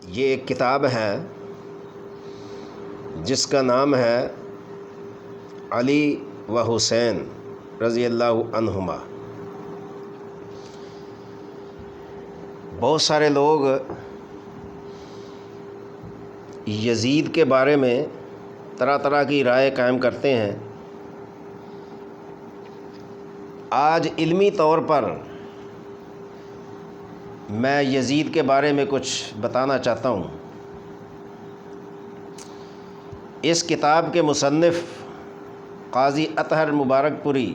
یہ ایک کتاب ہے جس کا نام ہے علی و حسین رضی اللہ عنہما۔ بہت سارے لوگ یزید کے بارے میں طرح طرح کی رائے قائم کرتے ہیں۔ آج علمی طور پر میں یزید کے بارے میں کچھ بتانا چاہتا ہوں۔ اس کتاب کے مصنف قاضی اطہر مبارک پوری،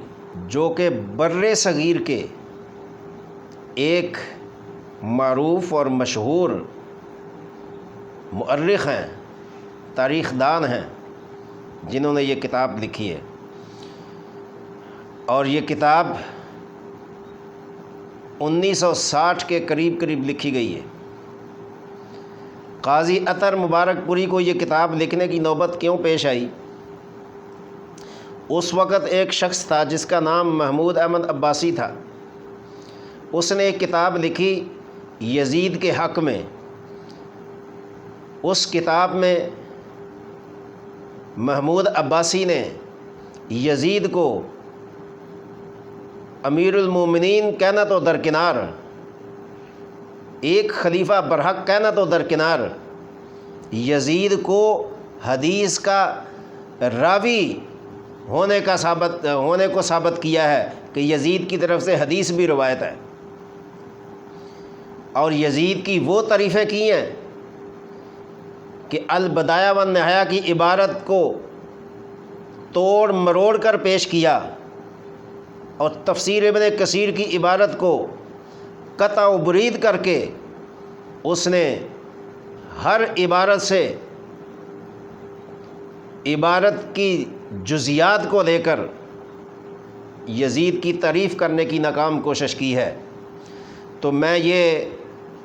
جو کہ بر صغیر کے ایک معروف اور مشہور مؤرخ ہیں، تاریخ دان ہیں، جنہوں نے یہ کتاب لکھی ہے، اور یہ کتاب 1960 کے قریب لکھی گئی ہے۔ قاضی اطہر مبارک پوری کو یہ کتاب لکھنے کی نوبت کیوں پیش آئی؟ اس وقت ایک شخص تھا جس کا نام محمود احمد عباسی تھا۔ اس نے ایک کتاب لکھی یزید کے حق میں۔ اس کتاب میں محمود عباسی نے یزید کو امیر المومنین کہنا تو درکنار، ایک خلیفہ برحق کہنا تو درکنار، یزید کو حدیث کا راوی ہونے کو ثابت کیا ہے کہ یزید کی طرف سے حدیث بھی روایت ہے، اور یزید کی وہ تعریفیں کی ہیں کہ البدایہ والنہایہ کی عبارت کو توڑ مروڑ کر پیش کیا، اور تفسیر ابن کثیر کی عبارت کو قطع و برید کر کے اس نے ہر عبارت سے عبارت کی جزیات کو لے کر یزید کی تعریف کرنے کی ناکام کوشش کی ہے۔ تو میں یہ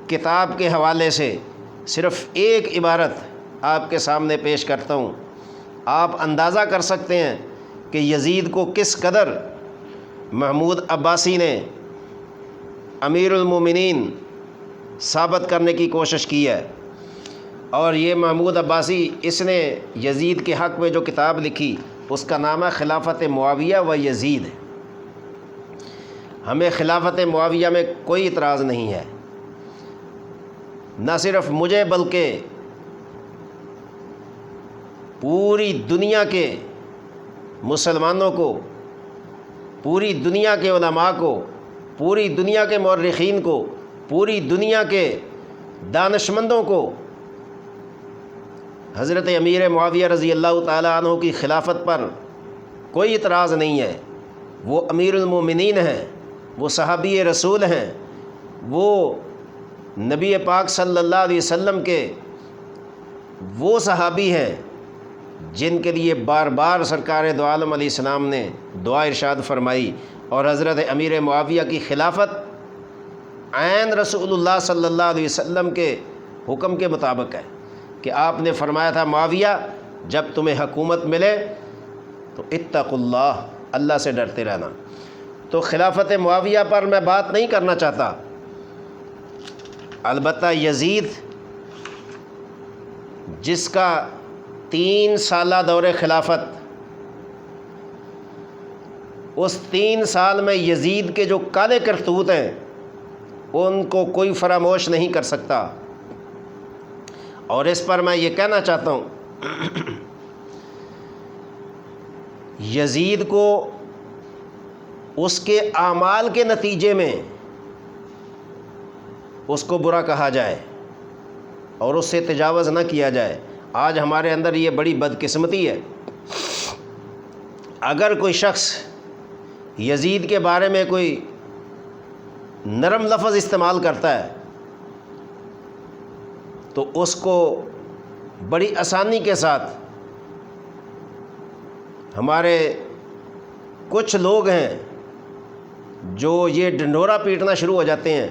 کتاب کے حوالے سے صرف ایک عبارت آپ کے سامنے پیش کرتا ہوں۔ آپ اندازہ کر سکتے ہیں کہ یزید کو کس قدر محمود عباسی نے امیر المومنین ثابت کرنے کی کوشش کی ہے۔ اور یہ محمود عباسی، اس نے یزید کے حق میں جو کتاب لکھی اس کا نام ہے خلافت معاویہ و یزید۔ ہمیں خلافت معاویہ میں کوئی اعتراض نہیں ہے، نہ صرف مجھے بلکہ پوری دنیا کے مسلمانوں کو، پوری دنیا کے علماء کو، پوری دنیا کے مورخین کو، پوری دنیا کے دانشمندوں کو حضرت امیر معاویہ رضی اللہ تعالیٰ عنہ کی خلافت پر کوئی اعتراض نہیں ہے۔ وہ امیر المومنین ہیں، وہ صحابی رسول ہیں، وہ نبی پاک صلی اللہ علیہ وسلم کے وہ صحابی ہیں جن کے لیے بار بار سرکار دو عالم علیہ السلام نے دعا ارشاد فرمائی، اور حضرت امیر معاویہ کی خلافت عین رسول اللہ صلی اللہ علیہ وسلم کے حکم کے مطابق ہے کہ آپ نے فرمایا تھا، معاویہ جب تمہیں حکومت ملے تو اتقوا اللہ، اللہ سے ڈرتے رہنا۔ تو خلافت معاویہ پر میں بات نہیں کرنا چاہتا، البتہ یزید جس کا 3 سالہ دور خلافت، اس 3 سال میں یزید کے جو کالے کرتوت ہیں ان کو کوئی فراموش نہیں کر سکتا۔ اور اس پر میں یہ کہنا چاہتا ہوں، یزید کو اس کے اعمال کے نتیجے میں اس کو برا کہا جائے اور اس سے تجاوز نہ کیا جائے۔ آج ہمارے اندر یہ بڑی بدقسمتی ہے، اگر کوئی شخص یزید کے بارے میں کوئی نرم لفظ استعمال کرتا ہے تو اس کو بڑی آسانی کے ساتھ ہمارے کچھ لوگ ہیں جو یہ ڈنڈورا پیٹنا شروع ہو جاتے ہیں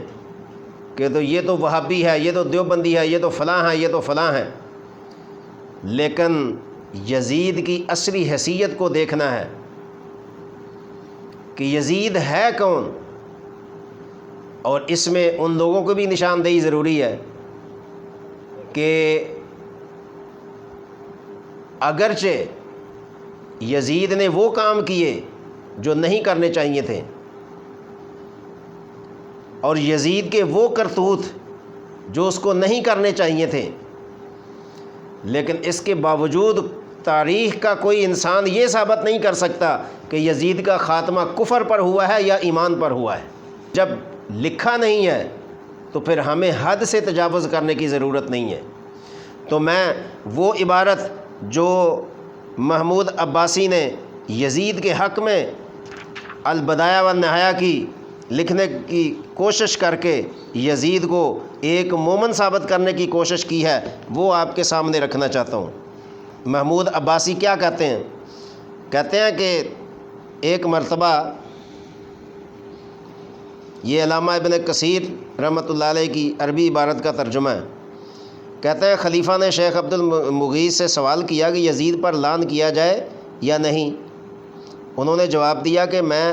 کہ تو یہ تو وہابی ہے، یہ تو دیوبندی ہے، یہ تو فلاں ہے، یہ تو فلاں ہے۔ لیکن یزید کی اصلی حیثیت کو دیکھنا ہے کہ یزید ہے کون، اور اس میں ان لوگوں کو بھی نشاندہی ضروری ہے کہ اگرچہ یزید نے وہ کام کیے جو نہیں کرنے چاہیے تھے، اور یزید کے وہ کرتوت جو اس کو نہیں کرنے چاہیے تھے، لیکن اس کے باوجود تاریخ کا کوئی انسان یہ ثابت نہیں کر سکتا کہ یزید کا خاتمہ کفر پر ہوا ہے یا ایمان پر ہوا ہے۔ جب لکھا نہیں ہے تو پھر ہمیں حد سے تجاوز کرنے کی ضرورت نہیں ہے۔ تو میں وہ عبارت جو محمود عباسی نے یزید کے حق میں البدایہ والنہایہ کی لکھنے کی کوشش کر کے یزید کو ایک مومن ثابت کرنے کی کوشش کی ہے، وہ آپ کے سامنے رکھنا چاہتا ہوں۔ محمود عباسی کیا کہتے ہیں؟ کہتے ہیں کہ ایک مرتبہ، یہ علامہ ابن کثیر رحمۃ اللہ علیہ کی عربی عبارت کا ترجمہ ہے، کہتے ہیں خلیفہ نے شیخ عبد المغیث سے سوال کیا کہ یزید پر لعن کیا جائے یا نہیں۔ انہوں نے جواب دیا کہ میں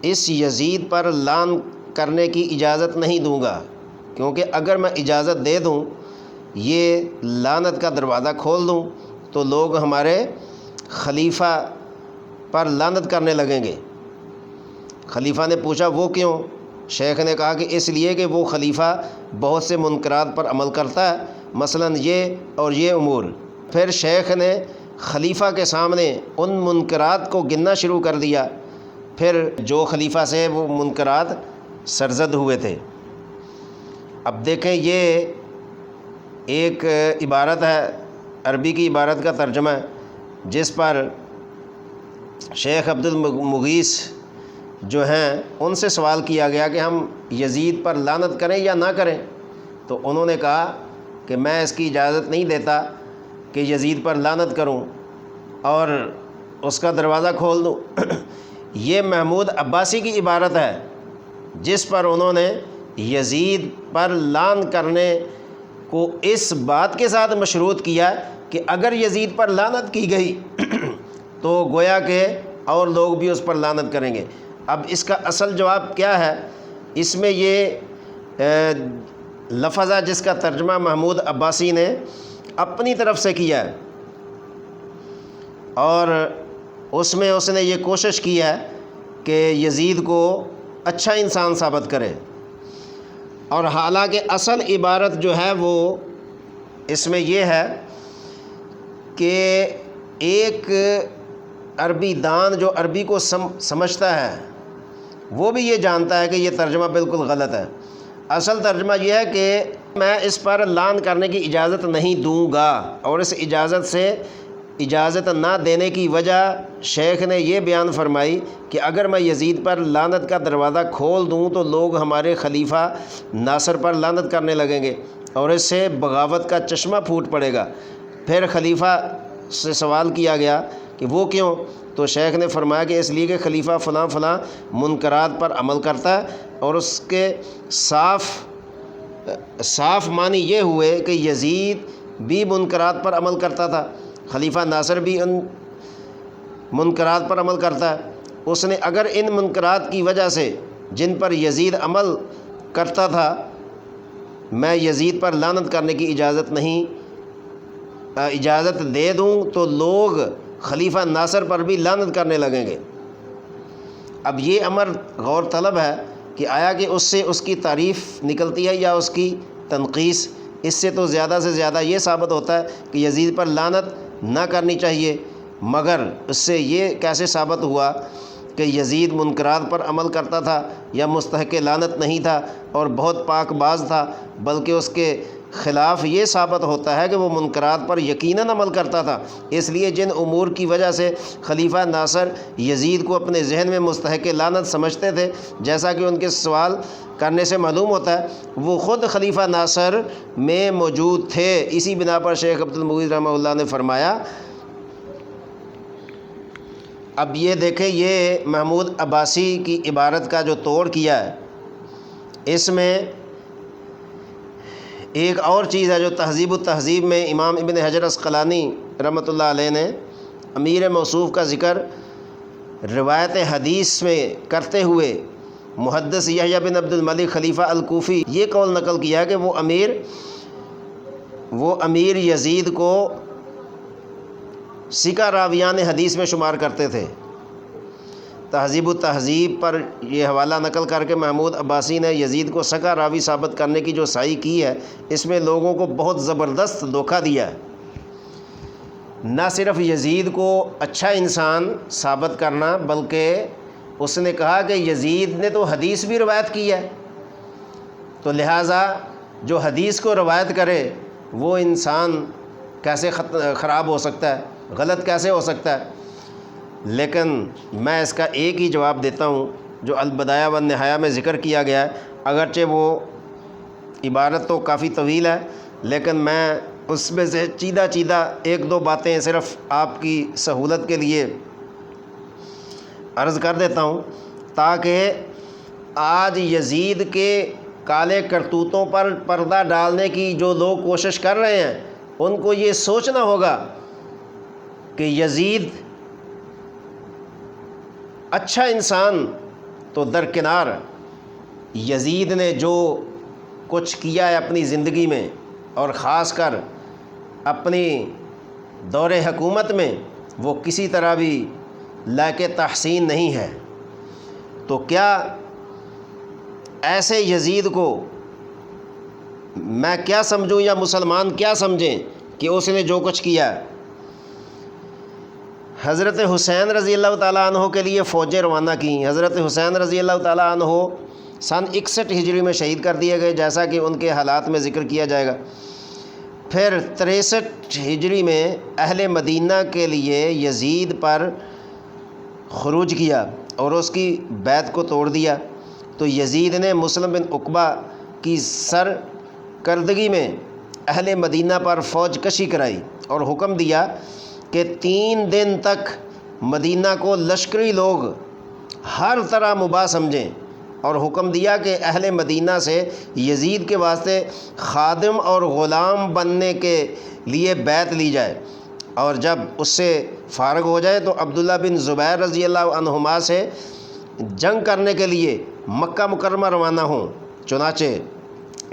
اس یزید پر لعن کرنے کی اجازت نہیں دوں گا، کیونکہ اگر میں اجازت دے دوں، یہ لعنت کا دروازہ کھول دوں، تو لوگ ہمارے خلیفہ پر لعنت کرنے لگیں گے۔ خلیفہ نے پوچھا وہ کیوں؟ شیخ نے کہا کہ اس لیے کہ وہ خلیفہ بہت سے منکرات پر عمل کرتا ہے، مثلا یہ اور یہ امور۔ پھر شیخ نے خلیفہ کے سامنے ان منکرات کو گننا شروع کر دیا، پھر جو خلیفہ سے وہ منکرات سرزد ہوئے تھے۔ اب دیکھیں، یہ ایک عبارت ہے، عربی کی عبارت کا ترجمہ ہے، جس پر شیخ عبد المغیث جو ہیں ان سے سوال کیا گیا کہ ہم یزید پر لعنت کریں یا نہ کریں، تو انہوں نے کہا کہ میں اس کی اجازت نہیں دیتا کہ یزید پر لعنت کروں اور اس کا دروازہ کھول دوں۔ یہ محمود عباسی کی عبارت ہے جس پر انہوں نے یزید پر لعن کرنے کو اس بات کے ساتھ مشروط کیا کہ اگر یزید پر لعنت کی گئی تو گویا کہ اور لوگ بھی اس پر لعنت کریں گے۔ اب اس کا اصل جواب کیا ہے؟ اس میں یہ لفظ ہے جس کا ترجمہ محمود عباسی نے اپنی طرف سے کیا ہے، اور اس میں اس نے یہ کوشش کی ہے کہ یزید کو اچھا انسان ثابت کرے، اور حالانکہ اصل عبارت جو ہے وہ اس میں یہ ہے کہ ایک عربی دان جو عربی کو سمجھتا ہے وہ بھی یہ جانتا ہے کہ یہ ترجمہ بالکل غلط ہے۔ اصل ترجمہ یہ ہے کہ میں اس پر لعن کرنے کی اجازت نہیں دوں گا، اور اس اجازت نہ دینے کی وجہ شیخ نے یہ بیان فرمائی کہ اگر میں یزید پر لعنت کا دروازہ کھول دوں تو لوگ ہمارے خلیفہ ناصر پر لعنت کرنے لگیں گے، اور اس سے بغاوت کا چشمہ پھوٹ پڑے گا۔ پھر خلیفہ سے سوال کیا گیا کہ وہ کیوں؟ تو شیخ نے فرمایا کہ اس لیے کہ خلیفہ فلاں فلاں منکرات پر عمل کرتا ہے، اور اس کے صاف معنی یہ ہوئے کہ یزید بھی منکرات پر عمل کرتا تھا، خلیفہ ناصر بھی ان منکرات پر عمل کرتا ہے۔ اس نے اگر ان منکرات کی وجہ سے جن پر یزید عمل کرتا تھا میں یزید پر لعنت کرنے کی اجازت دے دوں تو لوگ خلیفہ ناصر پر بھی لعنت کرنے لگیں گے۔ اب یہ امر غور طلب ہے کہ آیا کہ اس سے اس کی تعریف نکلتی ہے یا اس کی تنقیص؟ اس سے تو زیادہ سے زیادہ یہ ثابت ہوتا ہے کہ یزید پر لعنت نہ کرنی چاہیے، مگر اس سے یہ کیسے ثابت ہوا کہ یزید منکرات پر عمل کرتا تھا یا مستحق لعنت نہیں تھا اور بہت پاک باز تھا، بلکہ اس کے خلاف یہ ثابت ہوتا ہے کہ وہ منکرات پر یقیناً عمل کرتا تھا۔ اس لیے جن امور کی وجہ سے خلیفہ ناصر یزید کو اپنے ذہن میں مستحق لعنت سمجھتے تھے، جیسا کہ ان کے سوال کرنے سے معلوم ہوتا ہے وہ خود خلیفہ ناصر میں موجود تھے۔ اسی بنا پر شیخ عبد المغیث رحمہ اللہ نے فرمایا۔ اب یہ دیکھیں، یہ محمود عباسی کی عبارت کا جو توڑ کیا ہے، اس میں ایک اور چیز ہے جو تہذیب التہذیب میں امام ابن حجر عسقلانی رحمۃ اللہ علیہ نے امیر موصوف کا ذکر روایت حدیث میں کرتے ہوئے محدث یحییٰ بن عبد الملک خلیفہ الکوفی یہ قول نقل کیا کہ وہ امیر وہ امیر یزید کو ثقہ راویان حدیث میں شمار کرتے تھے۔ تہذیب التہذیب پر یہ حوالہ نقل کر کے محمود عباسی نے یزید کو ثقہ راوی ثابت کرنے کی جو سعی کی ہے، اس میں لوگوں کو بہت زبردست دھوکہ دیا ہے۔ نہ صرف یزید کو اچھا انسان ثابت کرنا، بلکہ اس نے کہا کہ یزید نے تو حدیث بھی روایت کی ہے، تو لہٰذا جو حدیث کو روایت کرے وہ انسان کیسے خراب ہو سکتا ہے، غلط کیسے ہو سکتا ہے۔ لیکن میں اس کا ایک ہی جواب دیتا ہوں جو البدایہ والنہایہ میں ذکر کیا گیا ہے، اگرچہ وہ عبارت تو کافی طویل ہے، لیکن میں اس میں سے چیدہ ایک دو باتیں صرف آپ کی سہولت کے لیے عرض کر دیتا ہوں، تاکہ آج یزید کے کالے کرتوتوں پر پردہ ڈالنے کی جو لوگ کوشش کر رہے ہیں ان کو یہ سوچنا ہوگا کہ یزید اچھا انسان تو درکنار، یزید نے جو کچھ کیا ہے اپنی زندگی میں اور خاص کر اپنی دور حکومت میں، وہ کسی طرح بھی لائق تحسین نہیں ہے۔ تو کیا ایسے یزید کو میں کیا سمجھوں یا مسلمان کیا سمجھیں کہ اس نے جو کچھ کیا ہے؟ حضرت حسین رضی اللہ تعالیٰ عنہ کے لیے فوجیں روانہ کیں۔ حضرت حسین رضی اللہ تعالیٰ عنہ سن 61 ہجری میں شہید کر دیے گئے، جیسا کہ ان کے حالات میں ذکر کیا جائے گا۔ پھر 63 ہجری میں اہل مدینہ کے لیے یزید پر خروج کیا اور اس کی بیعت کو توڑ دیا، تو یزید نے مسلم بن عقبہ کی سرکردگی میں اہل مدینہ پر فوج کشی کرائی اور حکم دیا کہ 3 دن تک مدینہ کو لشکری لوگ ہر طرح مباح سمجھیں، اور حکم دیا کہ اہل مدینہ سے یزید کے واسطے خادم اور غلام بننے کے لیے بیعت لی جائے، اور جب اس سے فارغ ہو جائے تو عبداللہ بن زبیر رضی اللہ عنہما سے جنگ کرنے کے لیے مکہ مکرمہ روانہ ہوں۔ چنانچہ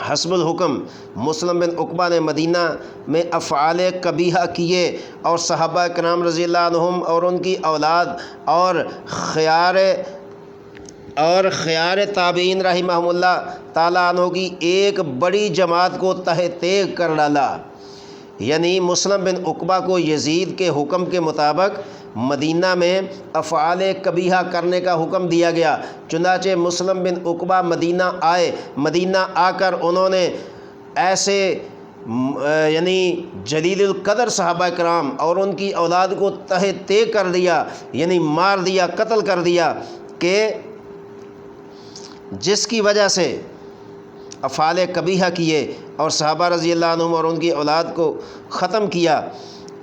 حسب الحکم مسلم بن عقبہ نے مدینہ میں افعال قبیحہ کیے، اور صحابہ کرام رضی اللہ عنہم اور ان کی اولاد اور خیار تابعین رحمہم اللہ تعالیٰ عنہ کی ایک بڑی جماعت کو تہ تیغ کر ڈالا۔ یعنی مسلم بن عقبہ کو یزید کے حکم کے مطابق مدینہ میں افعال قبیحہ کرنے کا حکم دیا گیا۔ چنانچہ مسلم بن عقبہ مدینہ آئے، مدینہ آ کر انہوں نے ایسے یعنی جلیل القدر صحابہ کرام اور ان کی اولاد کو تہ تیغ کر دیا، یعنی مار دیا، قتل کر دیا، کہ جس کی وجہ سے افعال قبیحہ کیے اور صحابہ رضی اللہ عنہم اور ان کی اولاد کو ختم کیا۔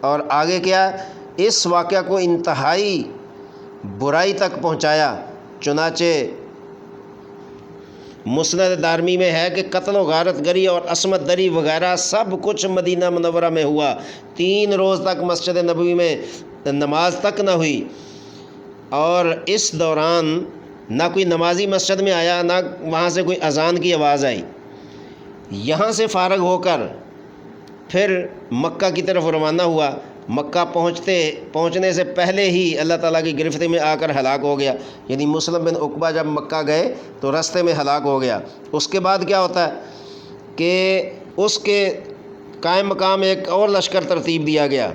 اور آگے کیا، اس واقعہ کو انتہائی برائی تک پہنچایا۔ چنانچہ مسند دارمی میں ہے کہ قتل و غارت گری اور عصمت دری وغیرہ سب کچھ مدینہ منورہ میں ہوا۔ 3 روز تک مسجد نبوی میں نماز تک نہ ہوئی، اور اس دوران نہ کوئی نمازی مسجد میں آیا، نہ وہاں سے کوئی اذان کی آواز آئی۔ یہاں سے فارغ ہو کر پھر مکہ کی طرف روانہ ہوا۔ مکہ پہنچنے سے پہلے ہی اللہ تعالیٰ کی گرفت میں آ کر ہلاک ہو گیا۔ یعنی مسلم بن عقبہ جب مکہ گئے تو راستے میں ہلاک ہو گیا۔ اس کے بعد کیا ہوتا ہے کہ اس کے قائم مقام ایک اور لشکر ترتیب دیا گیا،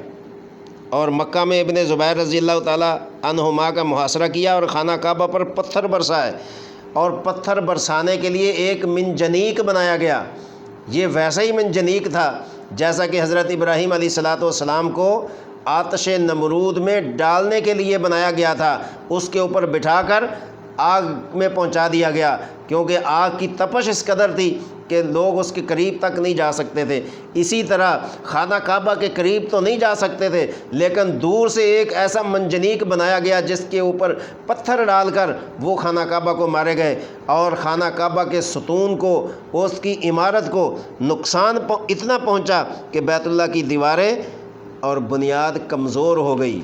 اور مکہ میں ابن زبیر رضی اللہ تعالیٰ عنہما کا محاصرہ کیا اور خانہ کعبہ پر پتھر برسائے، اور پتھر برسانے کے لیے ایک منجنیق بنایا گیا۔ یہ ویسا ہی منجنیق تھا جیسا کہ حضرت ابراہیم علیہ السلام کو آتش نمرود میں ڈالنے کے لیے بنایا گیا تھا، اس کے اوپر بٹھا کر آگ میں پہنچا دیا گیا، کیونکہ آگ کی تپش اس قدر تھی کہ لوگ اس کے قریب تک نہیں جا سکتے تھے۔ اسی طرح خانہ کعبہ کے قریب تو نہیں جا سکتے تھے، لیکن دور سے ایک ایسا منجنیق بنایا گیا جس کے اوپر پتھر ڈال کر وہ خانہ کعبہ کو مارے گئے، اور خانہ کعبہ کے ستون کو، اس کی عمارت کو نقصان اتنا پہنچا کہ بیت اللہ کی دیواریں اور بنیاد کمزور ہو گئی۔